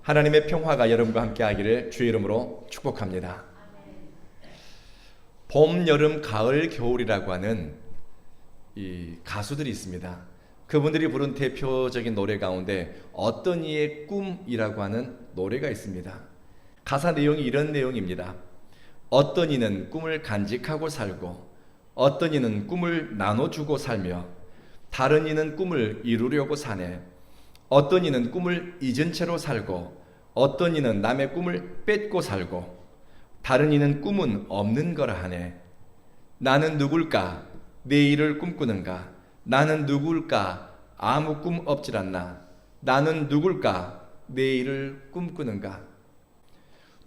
하나님의 평화가 여러분과 함께 하기를 주의 이름으로 축복합니다. 봄, 여름, 가을, 겨울이라고 하는 이 가수들이 있습니다. 그분들이 부른 대표적인 노래 가운데 어떤 이의 꿈이라고 하는 노래가 있습니다. 가사 내용이 이런 내용입니다. 어떤 이는 꿈을 간직하고 살고 어떤 이는 꿈을 나눠주고 살며 다른 이는 꿈을 이루려고 사네. 어떤 이는 꿈을 잊은 채로 살고 어떤 이는 남의 꿈을 뺏고 살고 다른 이는 꿈은 없는 거라 하네. 나는 누굴까? 내일을 꿈꾸는가? 나는 누굴까? 아무 꿈 없질 않나? 나는 누굴까? 내일을 꿈꾸는가?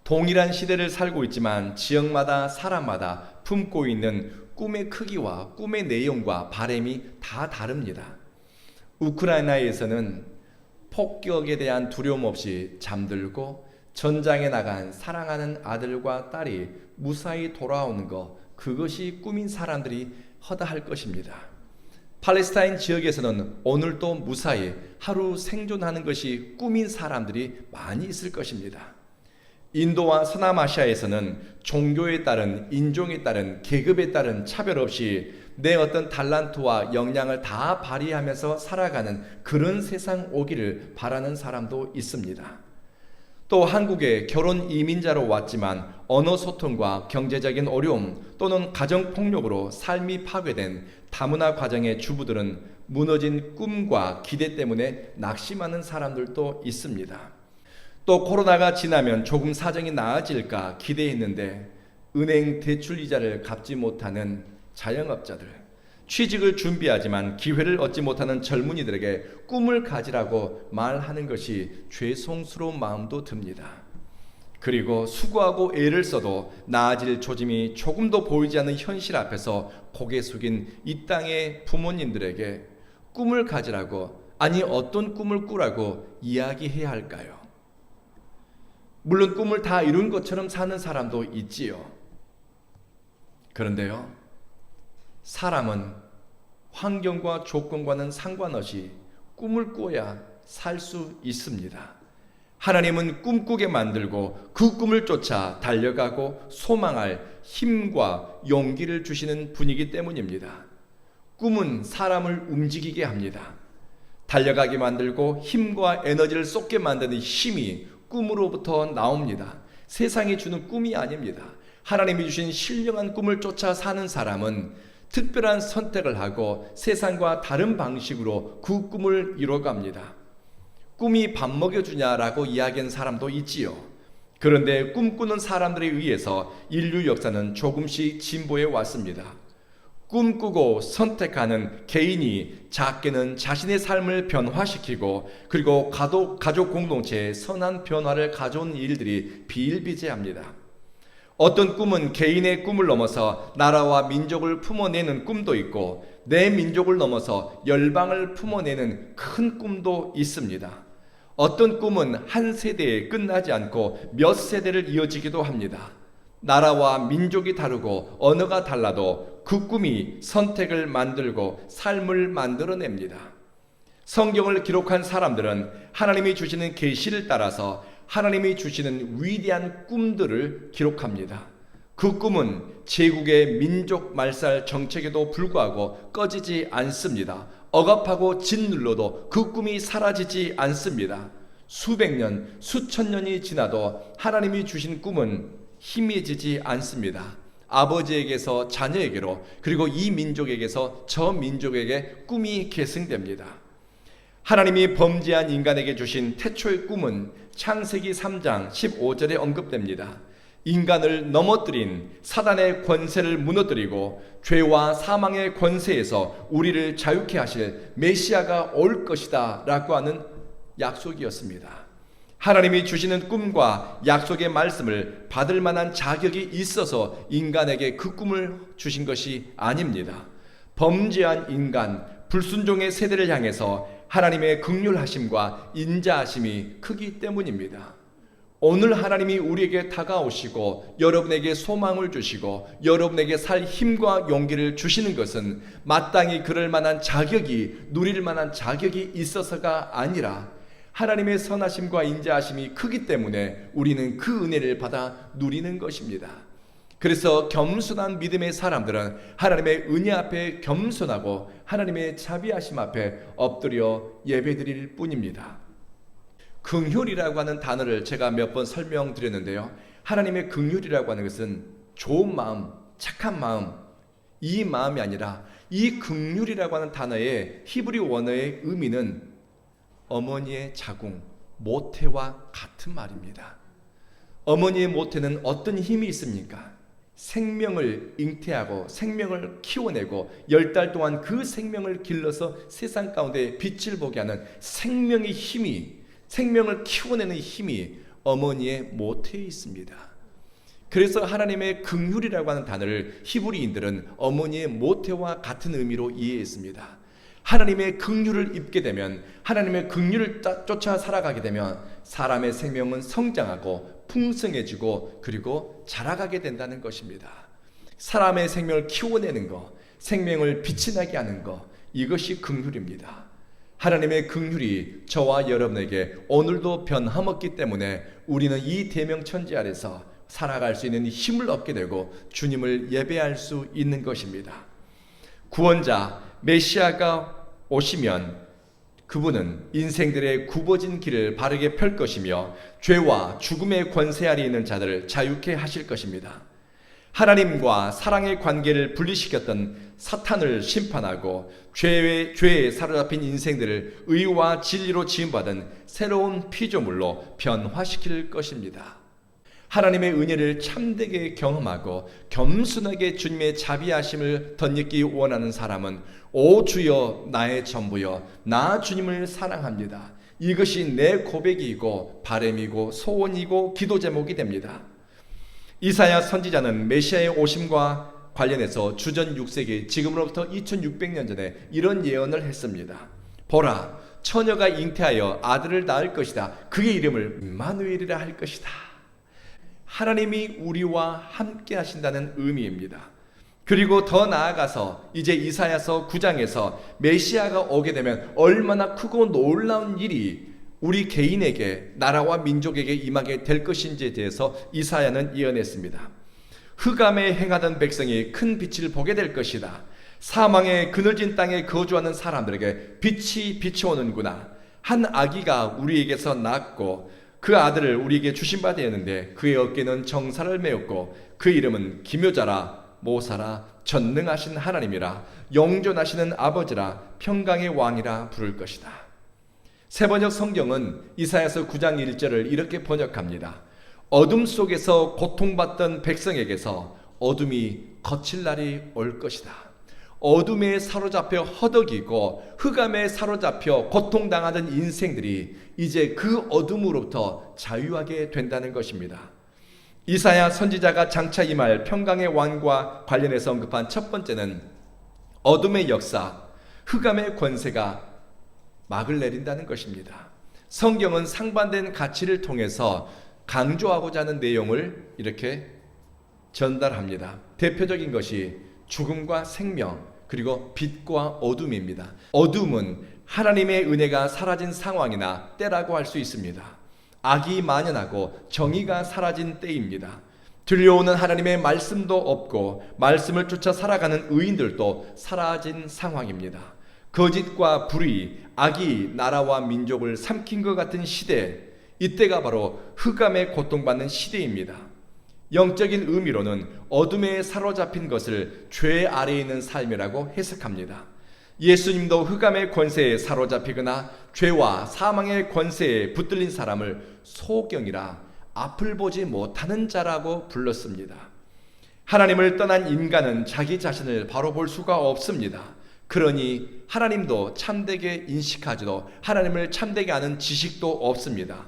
동일한 시대를 살고 있지만 지역마다 사람마다 품고 있는 꿈의 크기와 꿈의 내용과 바람이 다 다릅니다. 우크라이나에서는 폭격에 대한 두려움 없이 잠들고 전장에 나간 사랑하는 아들과 딸이 무사히 돌아오는 것, 그것이 꿈인 사람들이 허다할 것입니다. 팔레스타인 지역에서는 오늘도 무사히 하루 생존하는 것이 꿈인 사람들이 많이 있을 것입니다. 인도와 서남아시아에서는 종교에 따른, 인종에 따른, 계급에 따른 차별 없이 내 어떤 달란트와 역량을 다 발휘하면서 살아가는 그런 세상 오기를 바라는 사람도 있습니다. 또 한국에 결혼 이민자로 왔지만 언어 소통과 경제적인 어려움 또는 가정폭력으로 삶이 파괴된 다문화 가정의 주부들은 무너진 꿈과 기대 때문에 낙심하는 사람들도 있습니다. 또 코로나가 지나면 조금 사정이 나아질까 기대했는데 은행 대출 이자를 갚지 못하는 자영업자들, 취직을 준비하지만 기회를 얻지 못하는 젊은이들에게 꿈을 가지라고 말하는 것이 죄송스러운 마음도 듭니다. 그리고 수고하고 애를 써도 나아질 조짐이 조금도 보이지 않는 현실 앞에서 고개 숙인 이 땅의 부모님들에게 꿈을 가지라고, 아니 어떤 꿈을 꾸라고 이야기해야 할까요? 물론 꿈을 다 이룬 것처럼 사는 사람도 있지요. 그런데요, 사람은 환경과 조건과는 상관없이 꿈을 꿔야 살 수 있습니다. 하나님은 꿈꾸게 만들고 그 꿈을 쫓아 달려가고 소망할 힘과 용기를 주시는 분이기 때문입니다. 꿈은 사람을 움직이게 합니다. 달려가게 만들고 힘과 에너지를 쏟게 만드는 힘이 꿈으로부터 나옵니다. 세상이 주는 꿈이 아닙니다. 하나님이 주신 신령한 꿈을 쫓아 사는 사람은 특별한 선택을 하고 세상과 다른 방식으로 그 꿈을 이뤄갑니다. 꿈이 밥 먹여주냐라고 이야기하는 사람도 있지요. 그런데 꿈꾸는 사람들에 의해서 인류 역사는 조금씩 진보해 왔습니다. 꿈꾸고 선택하는 개인이 작게는 자신의 삶을 변화시키고 그리고 가족 공동체에 선한 변화를 가져온 일들이 비일비재합니다. 어떤 꿈은 개인의 꿈을 넘어서 나라와 민족을 품어내는 꿈도 있고 내 민족을 넘어서 열방을 품어내는 큰 꿈도 있습니다. 어떤 꿈은 한 세대에 끝나지 않고 몇 세대를 이어지기도 합니다. 나라와 민족이 다르고 언어가 달라도 그 꿈이 선택을 만들고 삶을 만들어냅니다. 성경을 기록한 사람들은 하나님이 주시는 계시를 따라서 하나님이 주시는 위대한 꿈들을 기록합니다. 그 꿈은 제국의 민족 말살 정책에도 불구하고 꺼지지 않습니다. 억압하고 짓눌러도 그 꿈이 사라지지 않습니다. 수백 년, 수천 년이 지나도 하나님이 주신 꿈은 희미해지지 않습니다. 아버지에게서 자녀에게로, 그리고 이 민족에게서 저 민족에게 꿈이 계승됩니다. 하나님이 범죄한 인간에게 주신 태초의 꿈은 창세기 3장 15절에 언급됩니다. 인간을 넘어뜨린 사단의 권세를 무너뜨리고 죄와 사망의 권세에서 우리를 자유케 하실 메시아가 올 것이다 라고 하는 약속이었습니다. 하나님이 주시는 꿈과 약속의 말씀을 받을 만한 자격이 있어서 인간에게 그 꿈을 주신 것이 아닙니다. 범죄한 인간, 불순종의 세대를 향해서 하나님의 긍휼하심과 인자하심이 크기 때문입니다. 오늘 하나님이 우리에게 다가오시고 여러분에게 소망을 주시고 여러분에게 살 힘과 용기를 주시는 것은 마땅히 그럴 만한 자격이, 누릴 만한 자격이 있어서가 아니라 하나님의 선하심과 인자하심이 크기 때문에 우리는 그 은혜를 받아 누리는 것입니다. 그래서 겸손한 믿음의 사람들은 하나님의 은혜 앞에 겸손하고 하나님의 자비하심 앞에 엎드려 예배드릴 뿐입니다. 긍휼이라고 하는 단어를 제가 몇 번 설명드렸는데요. 하나님의 긍휼이라고 하는 것은 좋은 마음, 착한 마음, 이 마음이 아니라 이 긍휼이라고 하는 단어의 히브리 원어의 의미는 어머니의 자궁, 모태와 같은 말입니다. 어머니의 모태는 어떤 힘이 있습니까? 생명을 잉태하고 생명을 키워내고 10달 동안 그 생명을 길러서 세상 가운데 빛을 보게 하는 생명의 힘이, 생명을 키워내는 힘이 어머니의 모태에 있습니다. 그래서 하나님의 긍휼이라고 하는 단어를 히브리인들은 어머니의 모태와 같은 의미로 이해했습니다. 하나님의 긍휼을 입게 되면, 하나님의 긍휼을 쫓아 살아가게 되면 사람의 생명은 성장하고 풍성해지고 그리고 자라가게 된다는 것입니다. 사람의 생명을 키워내는 것, 생명을 빛이 나게 하는 것, 이것이 긍휼입니다. 하나님의 긍휼이 저와 여러분에게 오늘도 변함없기 때문에 우리는 이 대명천지 아래서 살아갈 수 있는 힘을 얻게 되고 주님을 예배할 수 있는 것입니다. 구원자 메시아가 오시면 그분은 인생들의 굽어진 길을 바르게 펼 것이며 죄와 죽음의 권세 아래 있는 자들을 자유케 하실 것입니다. 하나님과 사랑의 관계를 분리시켰던 사탄을 심판하고 죄에 사로잡힌 인생들을 의와 진리로 지음받은 새로운 피조물로 변화시킬 것입니다. 하나님의 은혜를 참되게 경험하고 겸손하게 주님의 자비하심을 덧입기 원하는 사람은 오 주여 나의 전부여 나 주님을 사랑합니다. 이것이 내 고백이고 바람이고 소원이고 기도 제목이 됩니다. 이사야 선지자는 메시아의 오심과 관련해서 주전 6세기 지금으로부터 2600년 전에 이런 예언을 했습니다. 보라 처녀가 잉태하여 아들을 낳을 것이다. 그의 이름을 임마누엘이라 할 것이다. 하나님이 우리와 함께 하신다는 의미입니다. 그리고 더 나아가서 이제 이사야서 9장에서 메시아가 오게 되면 얼마나 크고 놀라운 일이 우리 개인에게, 나라와 민족에게 임하게 될 것인지에 대해서 이사야는 예언했습니다. 흑암에 행하던 백성이 큰 빛을 보게 될 것이다. 사망의 그늘진 땅에 거주하는 사람들에게 빛이 비춰오는구나. 한 아기가 우리에게서 낳았고 그 아들을 우리에게 주신 바 되었는데 그의 어깨는 정사를 메었고 그 이름은 기묘자라 모사라 전능하신 하나님이라 영존하시는 아버지라 평강의 왕이라 부를 것이다. 세번역 성경은 이사야서 9장 1절을 이렇게 번역합니다. 어둠 속에서 고통받던 백성에게서 어둠이 거칠 날이 올 것이다. 어둠에 사로잡혀 허덕이고 흑암에 사로잡혀 고통당하던 인생들이 이제 그 어둠으로부터 자유하게 된다는 것입니다. 이사야 선지자가 장차 임할 평강의 왕과 관련해서 언급한 첫 번째는 어둠의 역사, 흑암의 권세가 막을 내린다는 것입니다. 성경은 상반된 가치를 통해서 강조하고자 하는 내용을 이렇게 전달합니다. 대표적인 것이 죽음과 생명, 그리고 빛과 어둠입니다. 어둠은 하나님의 은혜가 사라진 상황이나 때라고 할 수 있습니다. 악이 만연하고 정의가 사라진 때입니다. 들려오는 하나님의 말씀도 없고 말씀을 쫓아 살아가는 의인들도 사라진 상황입니다. 거짓과 불의, 악이 나라와 민족을 삼킨 것 같은 시대, 이때가 바로 흑암에 고통받는 시대입니다. 영적인 의미로는 어둠에 사로잡힌 것을 죄 아래에 있는 삶이라고 해석합니다. 예수님도 흑암의 권세에 사로잡히거나 죄와 사망의 권세에 붙들린 사람을 소경이라 앞을 보지 못하는 자라고 불렀습니다. 하나님을 떠난 인간은 자기 자신을 바로 볼 수가 없습니다. 그러니 하나님도 참되게 인식하지도 하나님을 참되게 아는 지식도 없습니다.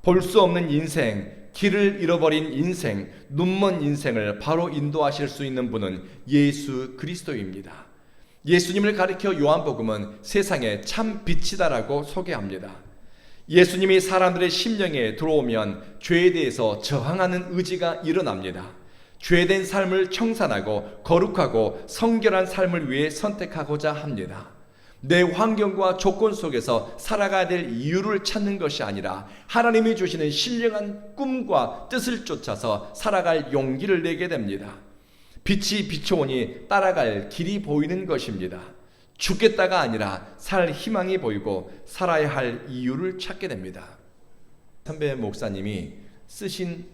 볼 수 없는 인생, 길을 잃어버린 인생, 눈먼 인생을 바로 인도하실 수 있는 분은 예수 그리스도입니다. 예수님을 가리켜 요한복음은 세상에 참 빛이다라고 소개합니다. 예수님이 사람들의 심령에 들어오면 죄에 대해서 저항하는 의지가 일어납니다. 죄된 삶을 청산하고 거룩하고 성결한 삶을 위해 선택하고자 합니다. 내 환경과 조건 속에서 살아가야 될 이유를 찾는 것이 아니라 하나님이 주시는 신령한 꿈과 뜻을 쫓아서 살아갈 용기를 내게 됩니다. 빛이 비춰오니 따라갈 길이 보이는 것입니다. 죽겠다가 아니라 살 희망이 보이고 살아야 할 이유를 찾게 됩니다. 선배 목사님이 쓰신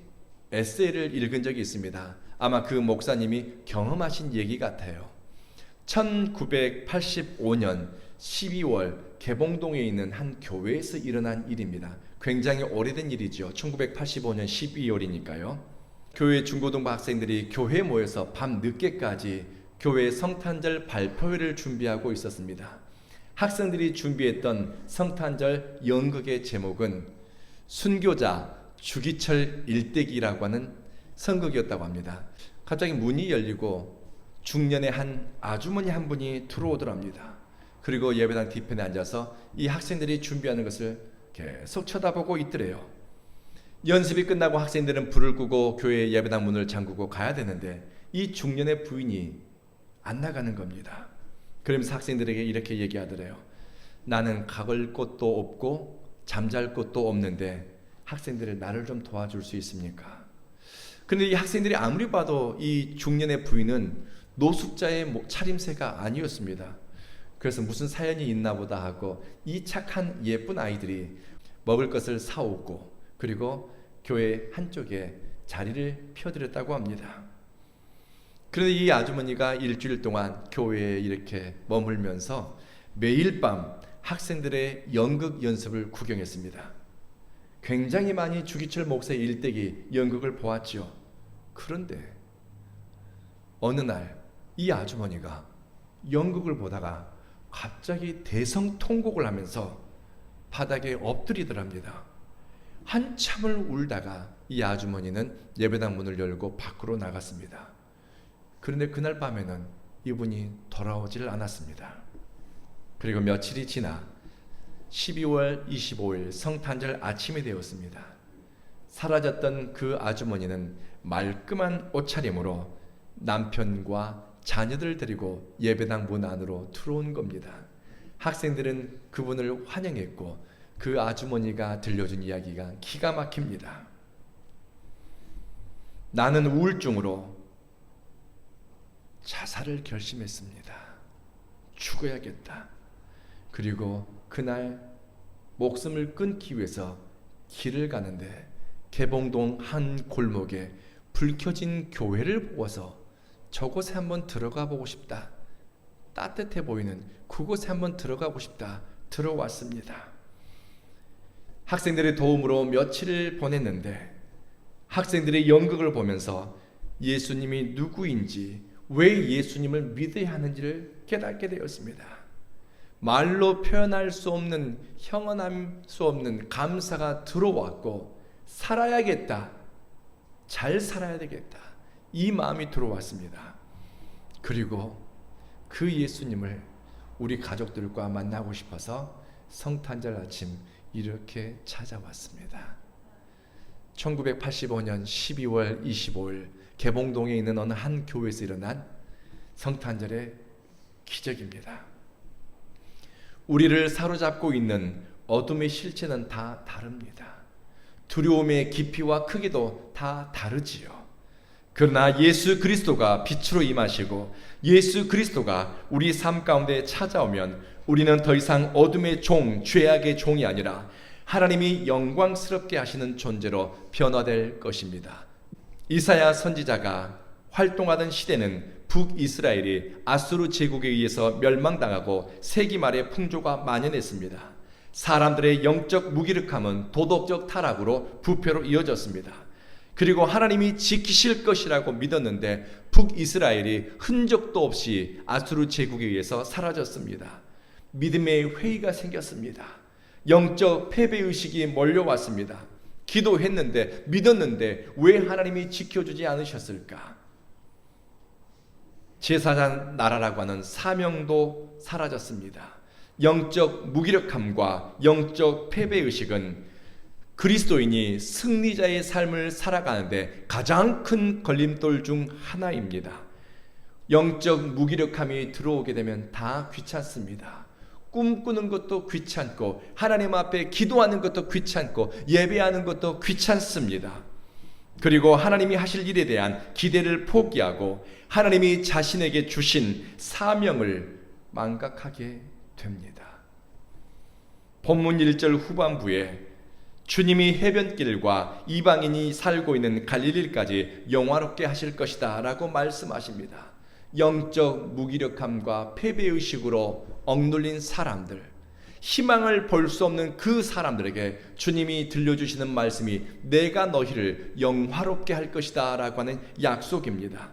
에세이를 읽은 적이 있습니다. 아마 그 목사님이 경험하신 얘기 같아요. 1985년 12월 개봉동에 있는 한 교회에서 일어난 일입니다. 굉장히 오래된 일이죠. 1985년 12월이니까요. 교회 중고등부 학생들이 교회에 모여서 밤 늦게까지 교회 성탄절 발표회를 준비하고 있었습니다. 학생들이 준비했던 성탄절 연극의 제목은 순교자 주기철 일대기라고 하는 선극이었다고 합니다. 갑자기 문이 열리고 중년의 한 아주머니 한 분이 들어오더랍니다. 그리고 예배당 뒤편에 앉아서 이 학생들이 준비하는 것을 계속 쳐다보고 있더래요. 연습이 끝나고 학생들은 불을 끄고 교회 예배당 문을 잠그고 가야 되는데 이 중년의 부인이 안 나가는 겁니다. 그러면서 학생들에게 이렇게 얘기하더래요. 나는 가볼 곳도 없고 잠잘 곳도 없는데 학생들을 나를 좀 도와줄 수 있습니까? 그런데 이 학생들이 아무리 봐도 이 중년의 부인은 노숙자의 차림새가 아니었습니다. 그래서 무슨 사연이 있나 보다 하고 이 착한 예쁜 아이들이 먹을 것을 사오고 그리고 교회 한쪽에 자리를 펴드렸다고 합니다. 그런데 이 아주머니가 일주일 동안 교회에 이렇게 머물면서 매일 밤 학생들의 연극 연습을 구경했습니다. 굉장히 많이 주기철 목사의 일대기 연극을 보았지요. 그런데 어느 날 이 아주머니가 연극을 보다가 갑자기 대성통곡을 하면서 바닥에 엎드리더랍니다. 한참을 울다가 이 아주머니는 예배당 문을 열고 밖으로 나갔습니다. 그런데 그날 밤에는 이분이 돌아오질 않았습니다. 그리고 며칠이 지나 12월 25일 성탄절 아침이 되었습니다. 사라졌던 그 아주머니는 말끔한 옷차림으로 남편과 자녀들 데리고 예배당 문 안으로 들어온 겁니다. 학생들은 그분을 환영했고 그 아주머니가 들려준 이야기가 기가 막힙니다. 나는 우울증으로 자살을 결심했습니다. 죽어야겠다. 그리고 그날 목숨을 끊기 위해서 길을 가는데 개봉동 한 골목에 불 켜진 교회를 보고서 저곳에 한번 들어가 보고 싶다. 따뜻해 보이는 그곳에 한번 들어가고 싶다. 들어왔습니다. 학생들의 도움으로 며칠을 보냈는데 학생들의 연극을 보면서 예수님이 누구인지 왜 예수님을 믿어야 하는지를 깨닫게 되었습니다. 말로 표현할 수 없는 형언할 수 없는 감사가 들어왔고 살아야겠다. 잘 살아야 되겠다. 이 마음이 들어왔습니다. 그리고 그 예수님을 우리 가족들과 만나고 싶어서 성탄절 아침 이렇게 찾아왔습니다. 1985년 12월 25일 개봉동에 있는 어느 한 교회에서 일어난 성탄절의 기적입니다. 우리를 사로잡고 있는 어둠의 실체는 다 다릅니다. 두려움의 깊이와 크기도 다 다르지요. 그러나 예수 그리스도가 빛으로 임하시고 예수 그리스도가 우리 삶 가운데 찾아오면 우리는 더 이상 어둠의 종, 죄악의 종이 아니라 하나님이 영광스럽게 하시는 존재로 변화될 것입니다. 이사야 선지자가 활동하던 시대는 북이스라엘이 아수르 제국에 의해서 멸망당하고 세기 말에 풍조가 만연했습니다. 사람들의 영적 무기력함은 도덕적 타락으로 부패로 이어졌습니다. 그리고 하나님이 지키실 것이라고 믿었는데 북이스라엘이 흔적도 없이 아수르 제국에 의해서 사라졌습니다. 믿음의 회의가 생겼습니다. 영적 패배의식이 몰려왔습니다. 기도했는데 믿었는데 왜 하나님이 지켜주지 않으셨을까? 제사장 나라라고 하는 사명도 사라졌습니다. 영적 무기력함과 영적 패배의식은 그리스도인이 승리자의 삶을 살아가는데 가장 큰 걸림돌 중 하나입니다. 영적 무기력함이 들어오게 되면 다 귀찮습니다. 꿈꾸는 것도 귀찮고 하나님 앞에 기도하는 것도 귀찮고 예배하는 것도 귀찮습니다. 그리고 하나님이 하실 일에 대한 기대를 포기하고 하나님이 자신에게 주신 사명을 망각하게 됩니다. 본문 1절 후반부에 주님이 해변길과 이방인이 살고 있는 갈릴리까지 영화롭게 하실 것이다 라고 말씀하십니다. 영적 무기력함과 패배의식으로 억눌린 사람들, 희망을 볼 수 없는 그 사람들에게 주님이 들려주시는 말씀이 내가 너희를 영화롭게 할 것이다 라고 하는 약속입니다.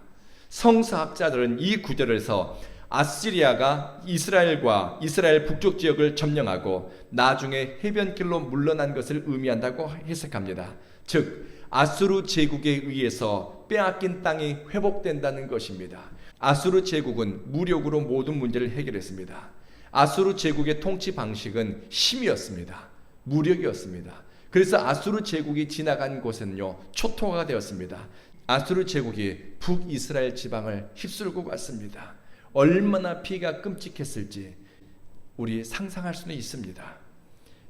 성서학자들은 이 구절에서 아시리아가 이스라엘 북쪽 지역을 점령하고 나중에 해변길로 물러난 것을 의미한다고 해석합니다. 즉 아수르 제국에 의해서 빼앗긴 땅이 회복된다는 것입니다. 아수르 제국은 무력으로 모든 문제를 해결했습니다. 아수르 제국의 통치 방식은 힘이었습니다. 무력이었습니다. 그래서 아수르 제국이 지나간 곳은요 초토화가 되었습니다. 아수르 제국이 북이스라엘 지방을 휩쓸고 갔습니다. 얼마나 피가 끔찍했을지 우리 상상할 수는 있습니다.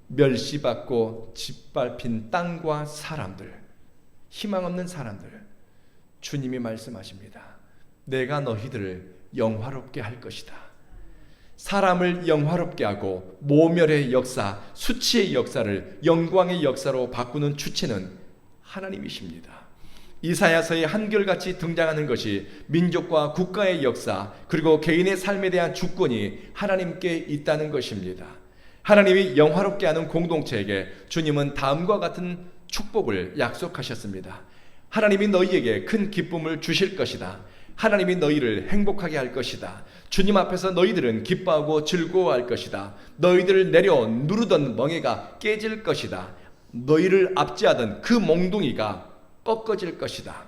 멸시받고 짓밟힌 땅과 사람들, 희망 없는 사람들, 주님이 말씀하십니다. 내가 너희들을 영화롭게 할 것이다. 사람을 영화롭게 하고 모멸의 역사, 수치의 역사를 영광의 역사로 바꾸는 주체는 하나님이십니다. 이사야서에 한결같이 등장하는 것이 민족과 국가의 역사 그리고 개인의 삶에 대한 주권이 하나님께 있다는 것입니다. 하나님이 영화롭게 하는 공동체에게 주님은 다음과 같은 축복을 약속하셨습니다. 하나님이 너희에게 큰 기쁨을 주실 것이다. 하나님이 너희를 행복하게 할 것이다. 주님 앞에서 너희들은 기뻐하고 즐거워할 것이다. 너희들을 내려 누르던 멍에가 깨질 것이다. 너희를 압제하던 그 몽둥이가 꺾어질 것이다.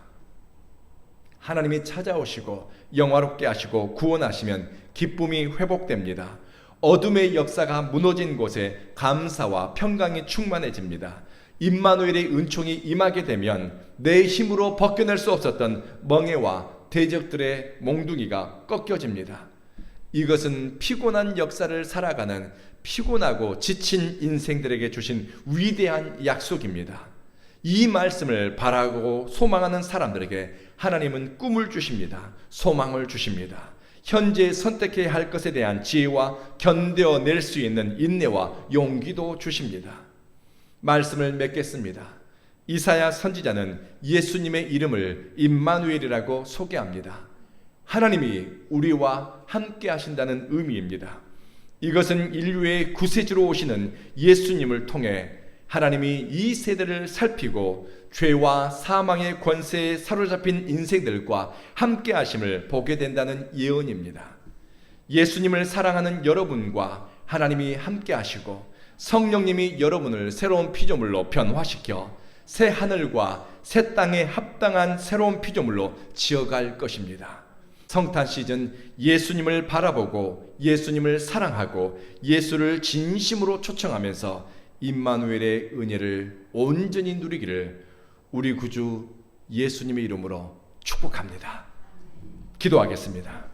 하나님이 찾아오시고 영화롭게 하시고 구원하시면 기쁨이 회복됩니다. 어둠의 역사가 무너진 곳에 감사와 평강이 충만해집니다. 임마누엘의 은총이 임하게 되면 내 힘으로 벗겨낼 수 없었던 멍에와 대적들의 몽둥이가 꺾여집니다. 이것은 피곤한 역사를 살아가는 피곤하고 지친 인생들에게 주신 위대한 약속입니다. 이 말씀을 바라고 소망하는 사람들에게 하나님은 꿈을 주십니다. 소망을 주십니다. 현재 선택해야 할 것에 대한 지혜와 견뎌낼 수 있는 인내와 용기도 주십니다. 말씀을 맺겠습니다. 이사야 선지자는 예수님의 이름을 임마누엘이라고 소개합니다. 하나님이 우리와 함께 하신다는 의미입니다. 이것은 인류의 구세주로 오시는 예수님을 통해 하나님이 이 세대를 살피고 죄와 사망의 권세에 사로잡힌 인생들과 함께 하심을 보게 된다는 예언입니다. 예수님을 사랑하는 여러분과 하나님이 함께 하시고 성령님이 여러분을 새로운 피조물로 변화시켜 새 하늘과 새 땅에 합당한 새로운 피조물로 지어갈 것입니다. 성탄 시즌 예수님을 바라보고 예수님을 사랑하고 예수를 진심으로 초청하면서 임마누엘의 은혜를 온전히 누리기를 우리 구주 예수님의 이름으로 축복합니다. 기도하겠습니다.